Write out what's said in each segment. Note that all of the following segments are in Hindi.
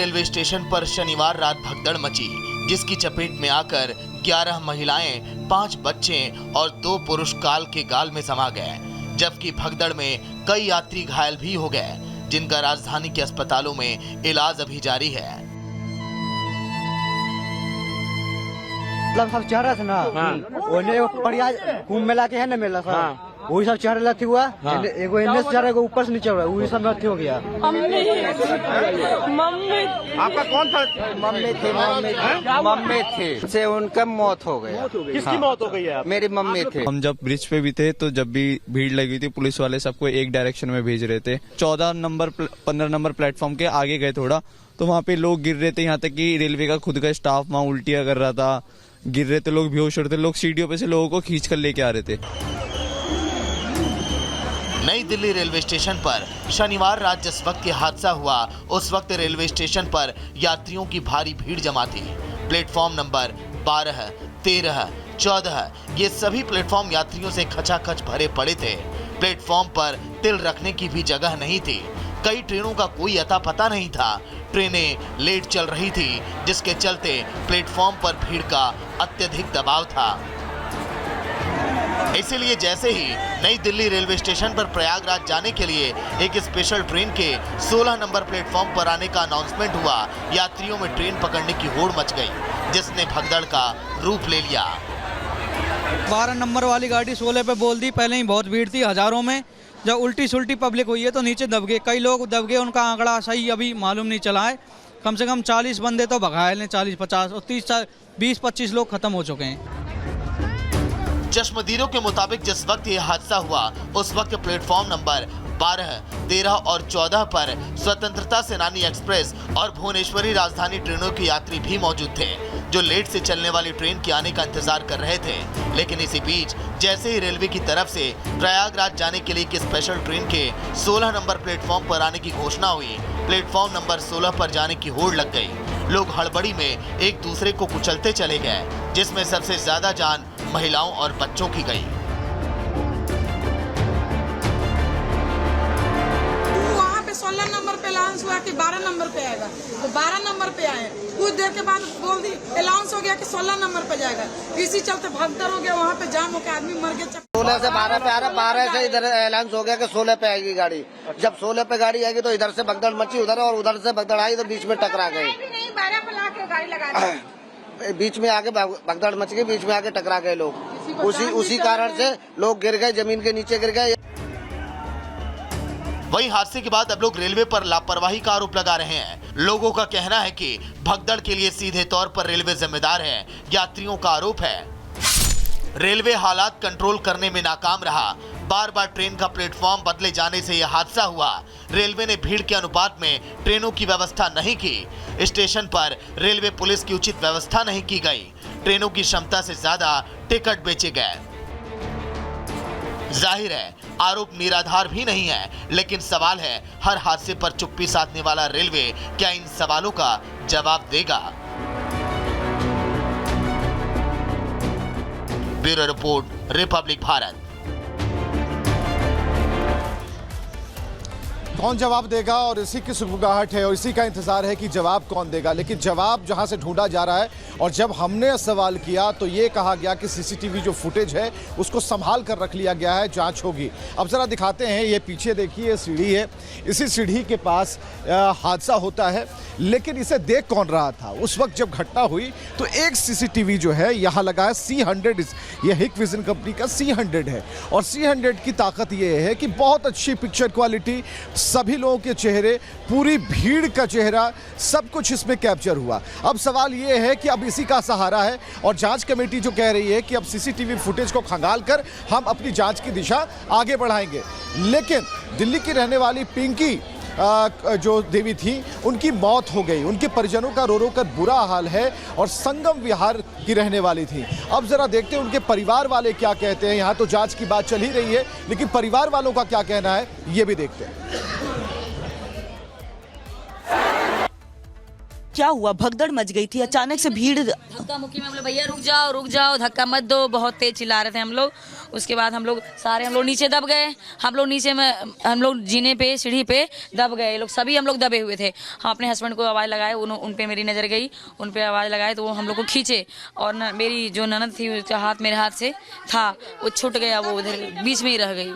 रेलवे स्टेशन पर शनिवार रात भगदड़ मची, जिसकी चपेट में आकर 11 महिलाएं, 5 बच्चे और 2 पुरुष काल के गाल में समा गए, जबकि भगदड़ में कई यात्री घायल भी हो गए, जिनका राजधानी के अस्पतालों में इलाज अभी जारी है। मतलब सब चढ़ रहा था ना, बढ़िया कुंभ मेला के है ना मेला सर, वही सब चढ़ रहा हुआ, एगो एने से चढ़ रहा, एगो ऊपर से नीचे वही सब में हो गया। मम्मी आपका कौन था? मम्मी थे से उनका मौत हो गया। किसकी मौत हो गई है? मेरी मम्मी थे। हम जब ब्रिज पे भी थे तो जब भी भीड़ लगी थी, पुलिस वाले सबको एक डायरेक्शन में भेज रहे थे। 14 नंबर 15 नंबर प्लेटफॉर्म के आगे गए थोड़ा, तो वहाँ पे लोग गिर रहे थे, यहाँ तक कि रेलवे का खुद का स्टाफ वहाँ उल्टियाँ कर रहा था, गिर रहे थे लोग, बेहोश हो रहे थे लोग, सीढ़ियों पे से लोगों को खींच कर लेके आ रहे थे। नई दिल्ली रेलवे स्टेशन पर शनिवार रात जिस वक्त ये हादसा हुआ, उस वक्त रेलवे स्टेशन पर यात्रियों की भारी भीड़ जमा थी। प्लेटफॉर्म नंबर 12, 13, 14 ये सभी प्लेटफॉर्म यात्रियों से खचाखच भरे पड़े थे। प्लेटफॉर्म पर तिल रखने की भी जगह नहीं थी। कई ट्रेनों का कोई अता पता नहीं था। ट्रेनें लेट चल रही थी, जिसके चलते प्लेटफॉर्म पर भीड़ का अत्यधिक दबाव था। इसीलिए जैसे ही नई दिल्ली रेलवे स्टेशन पर प्रयागराज जाने के लिए एक स्पेशल ट्रेन के 16 नंबर प्लेटफॉर्म पर आने का अनाउंसमेंट हुआ, यात्रियों में ट्रेन पकड़ने की होड़ मच गई, जिसने भगदड़ का रूप ले लिया। 12 नंबर वाली गाड़ी 16 पे बोल दी, पहले ही बहुत भीड़ थी हजारों में। जब उल्टी सुल्टी पब्लिक हुई है तो नीचे दब गए, कई लोग दब गए, उनका आंकड़ा सही अभी मालूम नहीं चला है। कम से कम 40 बंदे तो घायल हैं, 40-50 और 20-25 लोग खत्म हो चुके हैं। चश्मदीदों के मुताबिक जिस वक्त ये हादसा हुआ, उस वक्त प्लेटफॉर्म नंबर 12, 13 और 14 पर स्वतंत्रता सेनानी एक्सप्रेस और भुवनेश्वरी राजधानी ट्रेनों के यात्री भी मौजूद थे, जो लेट से चलने वाली ट्रेन के आने का इंतजार कर रहे थे। लेकिन इसी बीच जैसे ही रेलवे की तरफ से प्रयागराज जाने के लिए एक स्पेशल ट्रेन के 16 नंबर प्लेटफॉर्म पर आने की घोषणा हुई, प्लेटफॉर्म नंबर 16 पर जाने की होड़ लग गई। लोग हड़बड़ी में एक दूसरे को कुचलते चले गए, जिसमें सबसे ज्यादा जान महिलाओं और बच्चों की गई। वहाँ पे 16 नंबर पे अलाउंस हुआ कि 12 नंबर पे आएगा, तो 12 नंबर पे आए। कुछ देर के बाद बोल दी अलाउंस हो गया कि 16 नंबर पे जाएगा। इसी चलते भगदड़ हो गया, वहाँ पे जाम हो के आदमी मर गए। 16 से 12 पे आ रहा, 12 से इधर अलाउंस हो गया कि 16 पे आएगी गाड़ी। जब 16 पे गाड़ी आएगी तो इधर से भगदड़ मची उधर, और उधर से भगदड़ आई तो बीच में टकरा गई। 12 पे ला के गाड़ी लगा बीच में आके भगदड़ मच गई, बीच में आके टकरा गए लोग। उसी कारण से लोग गिर गए, जमीन के नीचे गिर गए। वहीं हादसे के बाद अब लोग रेलवे पर लापरवाही का आरोप लगा रहे हैं। लोगों का कहना है कि भगदड़ के लिए सीधे तौर पर रेलवे जिम्मेदार है। यात्रियों का आरोप है रेलवे हालात कंट्रोल करने में नाकाम रहा। बार बार ट्रेन का प्लेटफॉर्म बदले जाने से यह हादसा हुआ। रेलवे ने भीड़ के अनुपात में ट्रेनों की व्यवस्था नहीं की। स्टेशन पर रेलवे पुलिस की उचित व्यवस्था नहीं की गई। ट्रेनों की क्षमता से ज्यादा टिकट बेचे गए। जाहिर है आरोप निराधार भी नहीं है, लेकिन सवाल है हर हादसे पर चुप्पी साधने वाला रेलवे क्या इन सवालों का जवाब देगा? Bureau report, Republic Bharat. कौन जवाब देगा, और इसी की सुगबुगाहट है और इसी का इंतजार है कि जवाब कौन देगा। लेकिन जवाब जहां से ढूंढा जा रहा है, और जब हमने सवाल किया तो ये कहा गया कि सीसीटीवी जो फुटेज है उसको संभाल कर रख लिया गया है, जांच होगी। अब जरा दिखाते हैं, ये पीछे देखिए सीढ़ी है, इसी सीढ़ी के पास हादसा होता है। लेकिन इसे देख कौन रहा था उस वक्त जब घटना हुई? तो एक सीसीटीवी जो है यहाँ लगा है, C100, ये हिकविजन कंपनी का C100 है। और C100 की ताकत ये है कि बहुत अच्छी पिक्चर क्वालिटी, सभी लोगों के चेहरे, पूरी भीड़ का चेहरा, सब कुछ इसमें कैप्चर हुआ। अब सवाल ये है कि अब इसी का सहारा है, और जांच कमेटी जो कह रही है कि अब सीसीटीवी फुटेज को खंगाल कर हम अपनी जांच की दिशा आगे बढ़ाएंगे। लेकिन दिल्ली की रहने वाली पिंकी जो देवी थी, उनकी मौत हो गई। उनके परिजनों का रो रो कर बुरा हाल है, और संगम विहार की रहने वाली थी। अब जरा देखते हैं उनके परिवार वाले क्या कहते हैं। यहाँ तो जांच की बात चल ही रही है, लेकिन परिवार वालों का क्या कहना है ये भी देखते हैं। क्या हुआ, भगदड़ मच गई थी, अचानक से भीड़। धक्का मुक्की में हम लोग भैया रुक जाओ धक्का मत दो, बहुत तेज चिल्ला रहे थे हम लोग। उसके बाद हम लोग नीचे दब गए, हम लोग जीने पे सीढ़ी पे दब गए, लोग सभी हम लोग दबे हुए थे। हम अपने हस्बैंड को आवाज़ लगाए, उन पे मेरी नज़र गई, उन पे आवाज़ लगाए तो वो हम लोग को खींचे और मेरी जो ननद थी उसका हाथ मेरे हाथ से था, वो छूट गया, वो उधर बीच में ही रह गई,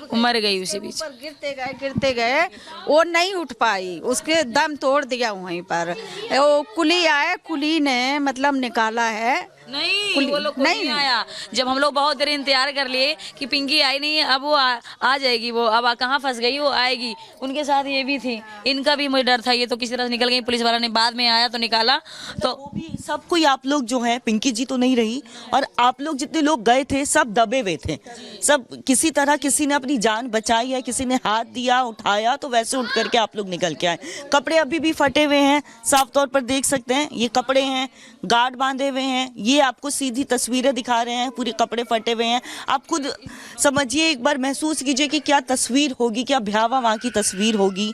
वो मर गई उसी बीच। गिरते गए वो नहीं उठ पाई, उसके दम तोड़ दिया वहीं पर। वो कुली आए, कुली ने मतलब निकाला है, नहीं वो लोग नहीं आया। जब हम लोग बहुत देर इंतजार कर लिए कि पिंकी आई नहीं है, अब वो आ जाएगी, वो अब कहाँ फंस गई, वो आएगी। उनके साथ ये भी थी, इनका भी मुझे डर था, ये तो किसी तरह निकल गई, पुलिस वाला ने बाद में आया तो निकाला। तो वो भी सब कोई, आप लोग जो है, पिंकी जी तो नहीं रही, और आप लोग जितने लोग गए थे सब दबे हुए थे, सब किसी तरह किसी ने अपनी जान बचाई है, किसी ने हाथ दिया उठाया, तो वैसे उठ करके आप लोग निकल के आए। कपड़े अभी भी फटे हुए हैं, साफ तौर पर देख सकते हैं, ये कपड़े हैं, गार्ड बांधे हुए हैं, ये आपको सीधी तस्वीरें दिखा रहे हैं, पूरे कपड़े फटे हुए हैं। आप खुद समझिए, एक बार महसूस कीजिए कि क्या तस्वीर होगी, क्या भयावह वहाँ की तस्वीर होगी।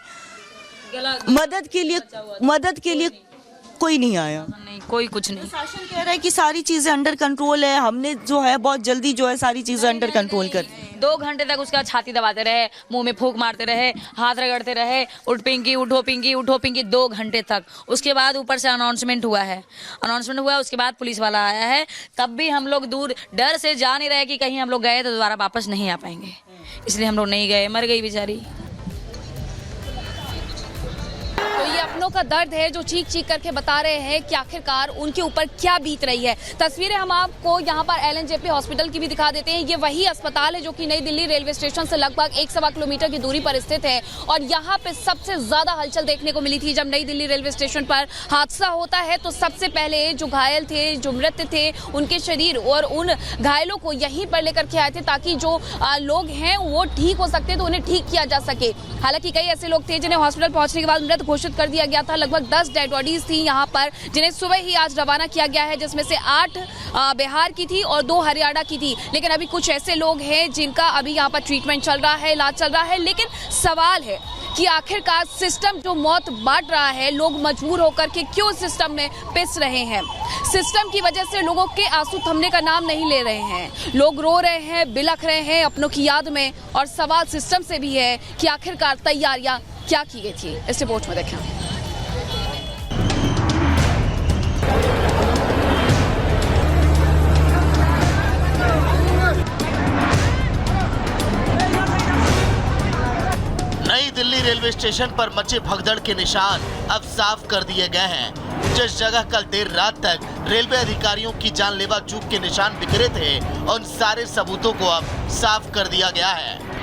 मदद के लिए कोई नहीं आया, नहीं कोई कुछ नहीं। प्रशासन कह रहा है कि सारी चीजें अंडर कंट्रोल है, हमने जो है बहुत जल्दी जो है सारी चीजें अंडर कंट्रोल कर। 2 घंटे तक उसका छाती दबाते रहे, मुंह में फूंक मारते रहे, हाथ रगड़ते रहे, उठ पिंकी उठो पिंकी उठो पिंकी, 2 घंटे तक। उसके बाद ऊपर से अनाउंसमेंट हुआ, उसके बाद पुलिस वाला आया है, तब भी हम लोग दूर डर से जा नहीं रहे कि कहीं हम लोग गए तो दोबारा वापस नहीं आ पाएंगे, इसलिए हम लोग नहीं गए, मर गई बेचारी। तो ये अपनों का दर्द है जो चीख चीख करके बता रहे हैं कि आखिरकार उनके ऊपर क्या बीत रही है। तस्वीरें हम आपको यहाँ पर LNJP हॉस्पिटल की भी दिखा देते हैं। ये वही अस्पताल है जो कि नई दिल्ली रेलवे स्टेशन से लगभग 1-1.25 किलोमीटर की दूरी पर स्थित है, और यहाँ पे सबसे ज्यादा हलचल देखने को मिली थी जब नई दिल्ली रेलवे स्टेशन पर हादसा होता है। तो सबसे पहले जो घायल थे, जो मृत थे, उनके शरीर और उन घायलों को यहीं पर लेकर के आए थे ताकि जो लोग हैं वो ठीक हो सकते तो उन्हें ठीक किया जा सके। हालांकि कई ऐसे लोग थे जिन्हें हॉस्पिटल पहुंचने के बाद मृत घोषित कर दिया गया था। लगभग 10 डेड बॉडीज थी यहाँ पर जिन्हें सुबह ही आज रवाना किया गया है, जिसमें से 8 बिहार की थी और 2 हरियाणा की थी। लेकिन अभी कुछ ऐसे लोग हैं जिनका अभी यहाँ पर ट्रीटमेंट चल रहा है, इलाज चल रहा है। लेकिन सवाल है कि आखिरकार सिस्टम जो मौत बांट रहा है, लोग मजबूर होकर के क्यों सिस्टम में पिस रहे हैं। सिस्टम की वजह से लोगों के आंसू थमने का नाम नहीं ले रहे हैं, लोग रो रहे हैं, बिलख रहे हैं अपनों की याद में। और सवाल सिस्टम से भी है कि आखिरकार तैयारियां क्या की गई थी। इस रिपोर्ट में देखें। नई दिल्ली रेलवे स्टेशन पर मचे भगदड़ के निशान अब साफ कर दिए गए हैं। जिस जगह कल देर रात तक रेलवे अधिकारियों की जानलेवा चूक के निशान बिखरे थे, उन सारे सबूतों को अब साफ कर दिया गया है।